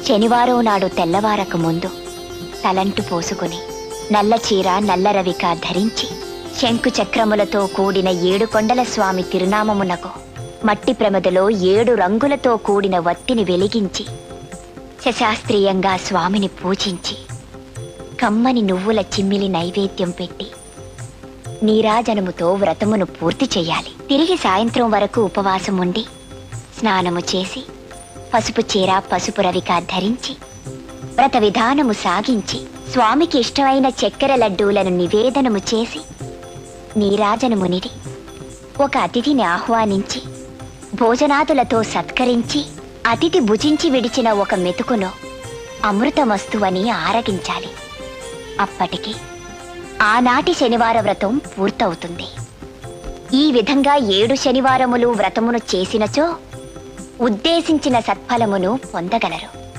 శనివారం నాడు తెల్లవారక ముందు తలంటు పోసుకుని నల్ల చీర నల్ల రవిక ధరించి శంకు చక్రములతో కూడిన 7 కొండల స్వామి తిరునామమునకు మట్టి ప్రమదలో 7 రంగులతో కూడిన వత్తిని వెలిగించి శశాస్త్రీయంగా స్వామిని పూజించి కమ్మని నువ్వుల చిమ్మిలి నైవేద్యం పెట్టి నీరాజనముతో వ్రతమును పూర్తి చెయ్యాలి. తిరిగి సాయంత్రం వరకు ఉపవాసం ఉండి స్నానము చేసి పసుపు చీర పసుపు రవిక ధరించి వ్రత విధానము సాగించి స్వామికి ఇష్టమైన చక్కెర లడ్డూలను నివేదనము చేసి నీరాజనమునిడి ఒక అతిథిని ఆహ్వానించి భోజనాదులతో సత్కరించి అతిథి భుజించి విడిచిన ఒక మెతుకును అమృతమస్తువని ఆరగించాలి. అప్పటికి ఆనాటి శనివార వ్రతం పూర్తవుతుంది. ఈ విధంగా 7 శనివారములు వ్రతమును చేసినచో ఉద్దేశించిన సత్ఫలమును పొందగలరు.